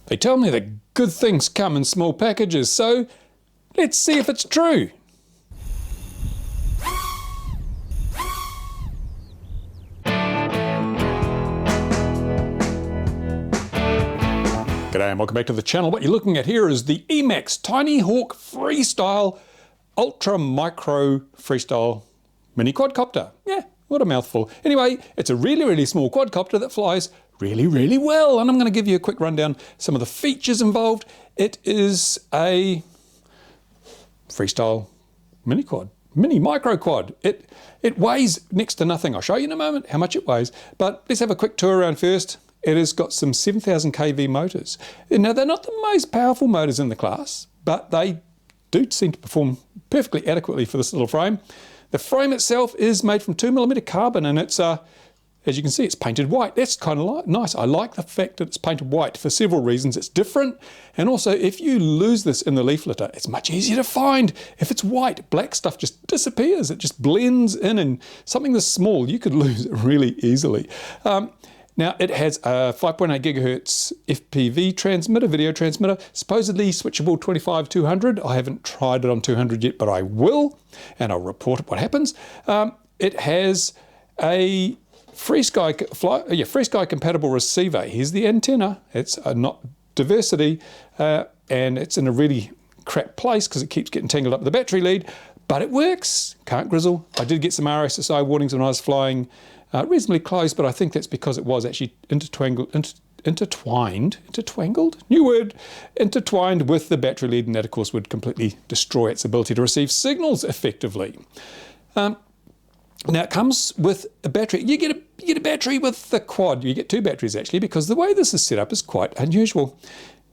They tell me that good things come in small packages, so let's see if it's true. G'day and welcome back to the channel. What you're looking at here is the EMax LittleHawk Freestyle Ultra Micro Freestyle Mini Quadcopter. Yeah, what a mouthful. Anyway, it's a really small quadcopter that flies really well, and I'm going to give you a quick rundown some of the features involved. It is a Freestyle mini micro quad. It weighs next to nothing. I'll show you in a moment how much it weighs, but let's have a quick tour around first. It has got some 7,000 kV motors. Now, they're not the most powerful motors in the class, but they do seem to perform perfectly adequately for this little frame. The frame itself is made from 2mm carbon, and it's as you can see, it's painted white. That's kind of nice. I like the fact that it's painted white for several reasons. It's different, and also if you lose this in the leaf litter, it's much easier to find. If it's white, black stuff just disappears. It just blends in, and something this small, you could lose it really easily. Now, it has a 5.8 gigahertz FPV transmitter, video transmitter, supposedly switchable 25-200. I haven't tried it on 200 yet, but I will, and I'll report what happens. It has a FreeSky compatible receiver. Here's the antenna. It's not diversity, and it's in a really crap place because it keeps getting tangled up with the battery lead, but it works. Can't grizzle. I did get some RSSI warnings when I was flying reasonably close, but I think that's because it was actually intertwined with the battery lead, and that of course would completely destroy its ability to receive signals effectively. Now it comes with a battery. You get a battery with the quad. You get two batteries actually, because the way this is set up is quite unusual.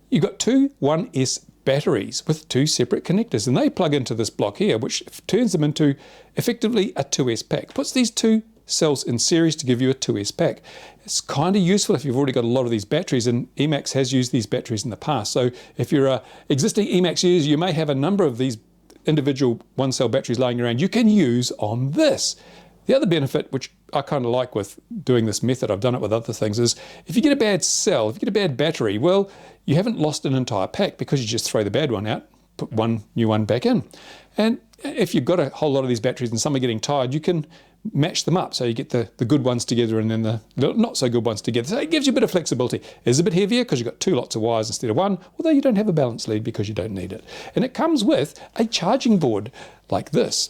You've got two 1S batteries with two separate connectors, and they plug into this block here, which turns them into effectively a 2S pack. Puts these two cells in series to give you a 2S pack. It's kind of useful if you've already got a lot of these batteries, and EMax has used these batteries in the past. So if you're an existing EMax user, you may have a number of these individual one-cell batteries lying around you can use on this. The other benefit, which I kind of like with doing this method, I've done it with other things, is if you get a bad cell, if you get a bad battery, well, you haven't lost an entire pack because you just throw the bad one out, put one new one back in. And if you've got a whole lot of these batteries and some are getting tired, you can match them up. So you get the good ones together and then the not so good ones together. So it gives you a bit of flexibility. It is a bit heavier because you've got two lots of wires instead of one, although you don't have a balance lead because you don't need it. And it comes with a charging board like this.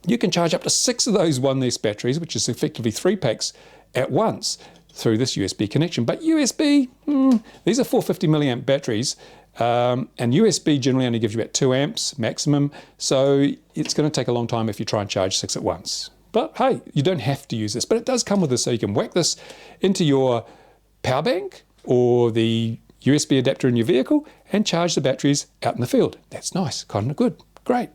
You can charge up to 6 of those 1S batteries, which is effectively 3 packs at once through this USB connection. But USB, these are 450 milliamp batteries, and USB generally only gives you about 2 amps maximum, so it's going to take a long time if you try and charge 6 at once. But hey, you don't have to use this, but it does come with this, so you can whack this into your power bank or the USB adapter in your vehicle and charge the batteries out in the field. That's nice, kind of good, great.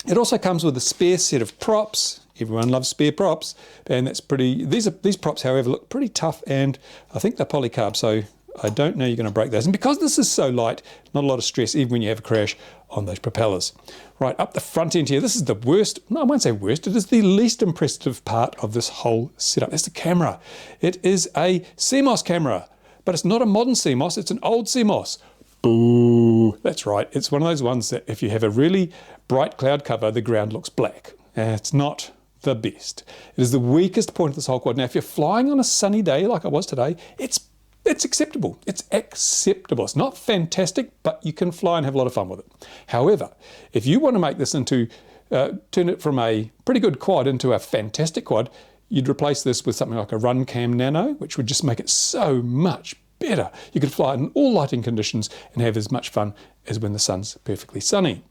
It also comes with a spare set of props. Everyone loves spare props, and that's pretty. These props, however, look pretty tough, and I think they're polycarb, so I don't know you're going to break those. And because this is so light, not a lot of stress, even when you have a crash on those propellers. Right, up the front end here, this is the worst, no, I won't say worst, it is the least impressive part of this whole setup. That's the camera. It is a CMOS camera, but it's not a modern CMOS, it's an old CMOS. Boo. That's right, it's one of those ones that if you have a really bright cloud cover, the ground looks black. It's not the best. It is the weakest point of this whole quad. Now, if you're flying on a sunny day like I was today, it's acceptable. It's acceptable. It's not fantastic, but you can fly and have a lot of fun with it. However, if you want to make this into, turn it from a pretty good quad into a fantastic quad, you'd replace this with something like a RunCam Nano, which would just make it so much better. You could fly it in all lighting conditions and have as much fun as when the sun's perfectly sunny.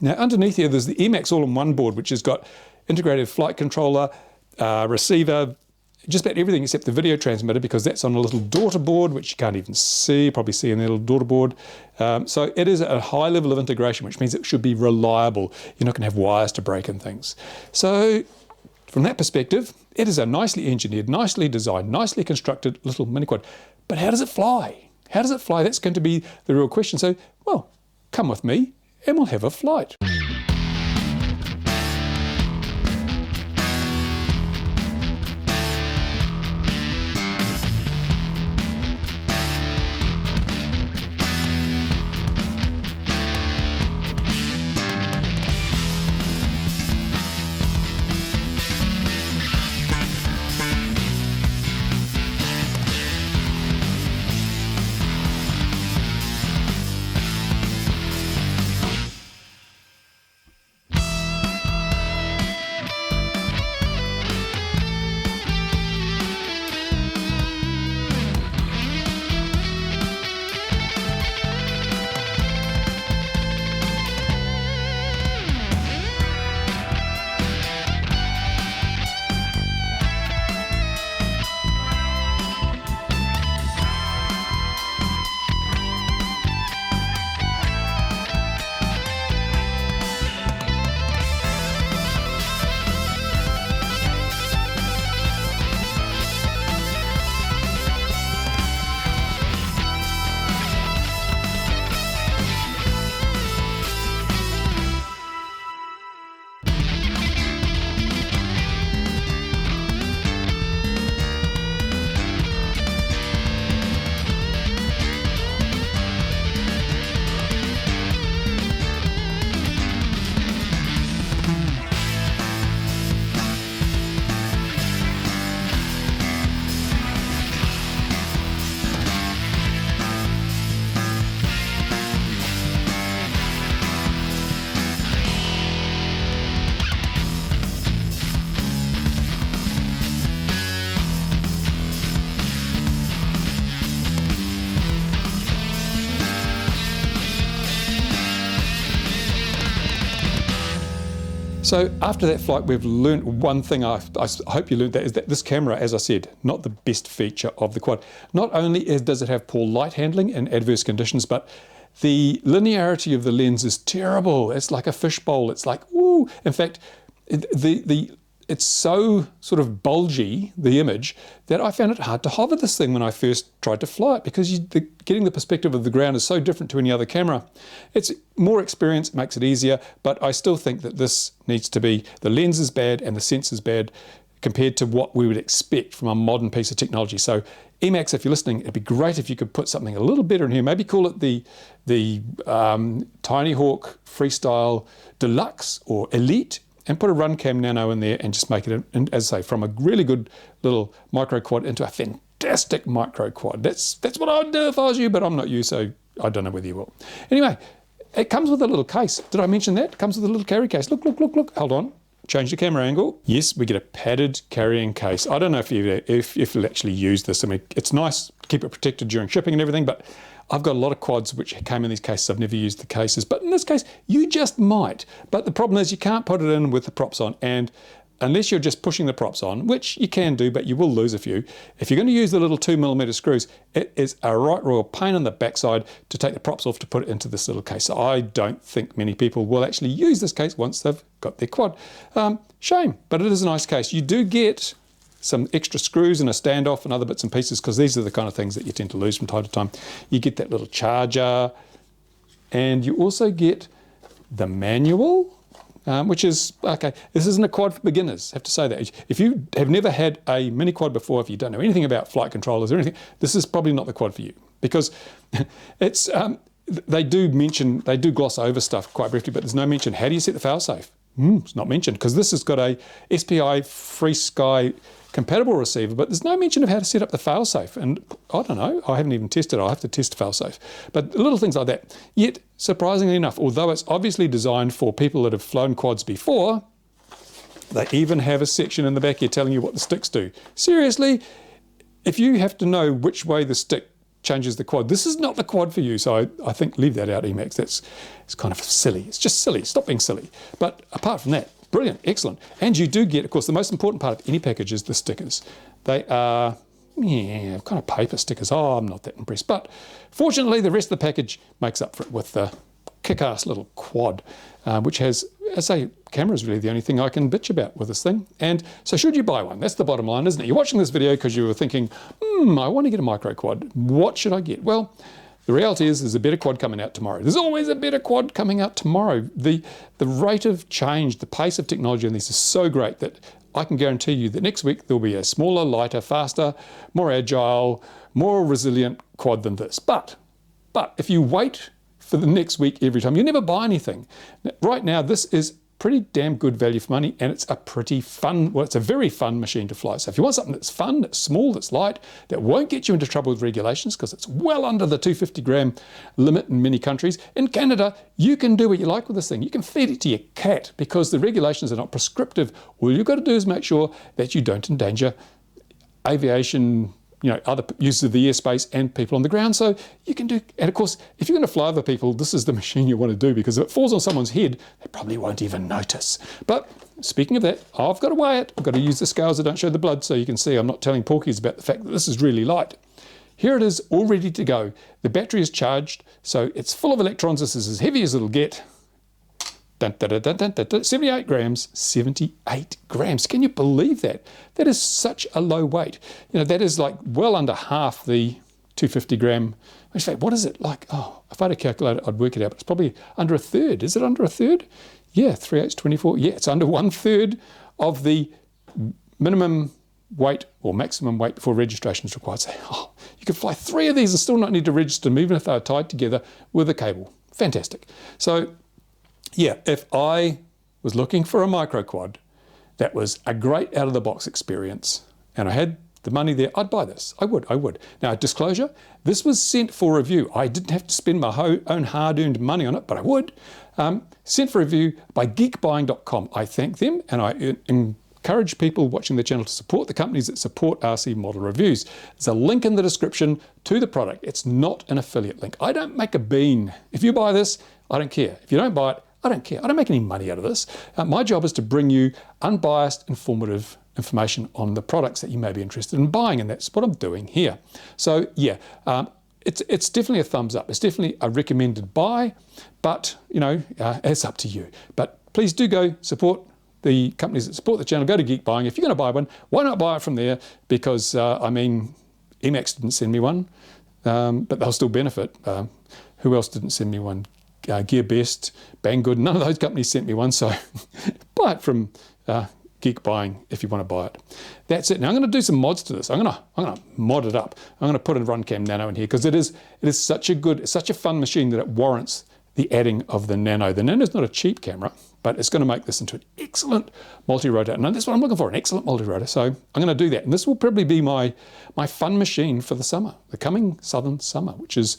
Now, underneath here, there's the EMax all-in-one board, which has got integrated flight controller, receiver, just about everything except the video transmitter, because that's on a little daughter board, which you can't even see, probably see in the little daughter board. So it is a high level of integration, which means it should be reliable. You're not going to have wires to break and things. So from that perspective, it is a nicely engineered, nicely designed, nicely constructed little mini quad. But how does it fly? How does it fly? That's going to be the real question. So, well, come with me and we'll have a flight. So after that flight, we've learned one thing, I hope you learned that, is that this camera, as I said, not the best feature of the quad. Not only does it have poor light handling in adverse conditions, but the linearity of the lens is terrible. It's like a fishbowl. It's like, woo. In fact, it's so sort of bulgy, the image, that I found it hard to hover this thing when I first tried to fly it, because getting the perspective of the ground is so different to any other camera. It's more experience, makes it easier, but I still think that this needs to be, the lens is bad and the sensor's bad compared to what we would expect from a modern piece of technology. So EMax, if you're listening, it'd be great if you could put something a little better in here. Maybe call it the LittleHawk Freestyle Deluxe or Elite, and put a Runcam Nano in there and just make it, as I say, from a really good little micro quad into a fantastic micro quad. That's what I'd do if I was you, but I'm not you, so I don't know whether you will. Anyway, it comes with a little case. Did I mention that? It comes with a little carry case. Look, look, look, look. Hold on. Change the camera angle. Yes, we get a padded carrying case. I don't know if you'll actually use this. I mean, it's nice to keep it protected during shipping and everything, but I've got a lot of quads which came in these cases. I've never used the cases, but in this case, you just might. But the problem is you can't put it in with the props on, and unless you're just pushing the props on, which you can do, but you will lose a few. If you're going to use the little 2mm screws, it is a right royal pain in the backside to take the props off to put it into this little case. So I don't think many people will actually use this case once they've got their quad. Shame, but it is a nice case. You do get some extra screws and a standoff and other bits and pieces, because these are the kind of things that you tend to lose from time to time. You get that little charger, and you also get the manual, which is, okay, this isn't a quad for beginners, I have to say that. If you have never had a mini quad before, if you don't know anything about flight controllers or anything, this is probably not the quad for you, because it's, they do gloss over stuff quite briefly, but there's no mention, how do you set the failsafe? It's not mentioned, because this has got a SPI Free Sky compatible receiver, but there's no mention of how to set up the failsafe. And I don't know, I haven't even tested it. I'll have to test failsafe. But little things like that. Yet, surprisingly enough, although it's obviously designed for people that have flown quads before, they even have a section in the back here telling you what the sticks do. Seriously, if you have to know which way the stick changes the quad, this is not the quad for you. So I think leave that out, EMax. It's kind of silly. It's just silly. Stop being silly. But apart from that, brilliant, excellent. And you do get, of course, the most important part of any package is the stickers. They are, yeah, kind of paper stickers. Oh, I'm not that impressed. But fortunately, the rest of the package makes up for it with the kick-ass little quad, which has, as I say, camera is really the only thing I can bitch about with this thing. And so should you buy one? That's the bottom line, isn't it? You're watching this video because you were thinking, I want to get a micro quad. What should I get? Well, the reality is there's a better quad coming out tomorrow. There's always a better quad coming out tomorrow. The rate of change, the pace of technology on these is so great that I can guarantee you that next week there'll be a smaller, lighter, faster, more agile, more resilient quad than this. But if you wait for the next week every time, you never buy anything. Right now, this is pretty damn good value for money, and it's a pretty fun, well, it's a very fun machine to fly. So if you want something that's fun, that's small, that's light, that won't get you into trouble with regulations, because it's well under the 250 gram limit in many countries. In Canada, you can do what you like with this thing. You can feed it to your cat because the regulations are not prescriptive. All you've got to do is make sure that you don't endanger aviation, other uses of the airspace and people on the ground. So you can do, and of course, if you're going to fly over people, this is the machine you want to do, because if it falls on someone's head, they probably won't even notice. But speaking of that, I've got to weigh it. I've got to use the scales that don't show the blood, so you can see I'm not telling porkies about the fact that this is really light. Here it is, all ready to go. The battery is charged, so it's full of electrons. This is as heavy as it'll get. 78 grams, 78 grams. Can you believe that? That is such a low weight. That is like well under half the 250 gram. In fact, what is it like? Oh, if I had a calculator, I'd work it out, but it's probably under a third. Is it under a third? Yeah, 3/8, 24. Yeah, it's under 1/3 of the minimum weight or maximum weight before registration is required. So, you could fly 3 of these and still not need to register them, even if they are tied together with a cable. Fantastic. So, yeah, if I was looking for a micro quad that was a great out-of-the-box experience and I had the money there, I'd buy this. I would. Now, disclosure, this was sent for review. I didn't have to spend my own hard-earned money on it, but I would. Sent for review by geekbuying.com. I thank them, and I encourage people watching the channel to support the companies that support RC model reviews. There's a link in the description to the product. It's not an affiliate link. I don't make a bean. If you buy this, I don't care. If you don't buy it, I don't care. I don't make any money out of this. My job is to bring you unbiased, informative information on the products that you may be interested in buying, and that's what I'm doing here. So yeah, it's definitely a thumbs up. It's definitely a recommended buy, but you know, it's up to you. But please do go support the companies that support the channel. Go to Geek Buying. If you're going to buy one, why not buy it from there? Because I mean, EMax didn't send me one, but they'll still benefit. Who else didn't send me one? GearBest, Banggood, none of those companies sent me one, so buy it from Geek Buying if you want to buy it. That's it. Now I'm going to do some mods to this. I'm going to mod it up. I'm going to put a Runcam Nano in here because it is such a fun machine that it warrants the adding of the Nano. The Nano is not a cheap camera, but it's going to make this into an excellent multi-rotor. And that's what I'm looking for, an excellent multi-rotor. So I'm going to do that. And this will probably be my fun machine for the summer, the coming southern summer, which is,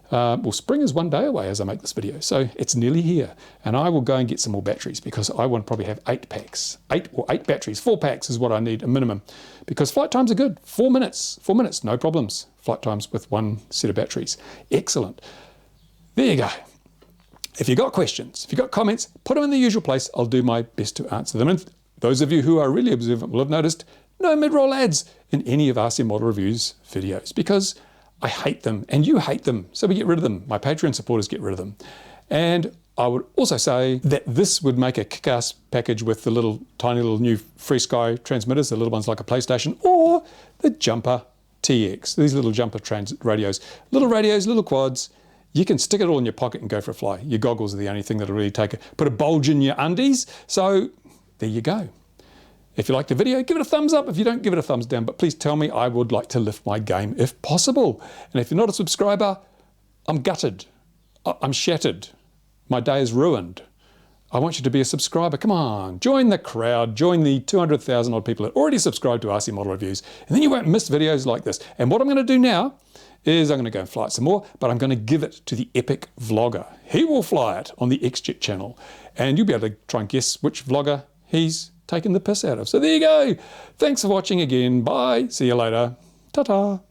well, spring is one day away as I make this video. So it's nearly here. And I will go and get some more batteries because I want to probably have 8 packs. 8 batteries. 4 packs is what I need, a minimum. Because flight times are good. 4 minutes. 4 minutes, no problems. Flight times with one set of batteries. Excellent. There you go. If you've got questions, if you've got comments, put them in the usual place. I'll do my best to answer them. And those of you who are really observant will have noticed no mid-roll ads in any of RC Model Reviews videos because I hate them and you hate them. So we get rid of them. My Patreon supporters get rid of them. And I would also say that this would make a kick-ass package with the tiny little new FreeSky transmitters, the little ones like a PlayStation, or the Jumper TX, these little Jumper radios, little quads. You can stick it all in your pocket and go for a fly. Your goggles are the only thing that'll really put a bulge in your undies. So there you go. If you like the video, give it a thumbs up. If you don't, give it a thumbs down. But please tell me, I would like to lift my game if possible. And if you're not a subscriber, I'm gutted. I'm shattered. My day is ruined. I want you to be a subscriber. Come on, join the crowd. Join the 200,000 odd people that already subscribe to RC Model Reviews. And then you won't miss videos like this. And what I'm going to do now is I'm going to go and fly it some more, but I'm going to give it to the epic vlogger. He will fly it on the XJet channel, and you'll be able to try and guess which vlogger he's taken the piss out of. So there you go. Thanks for watching again. Bye. See you later. Ta-ta.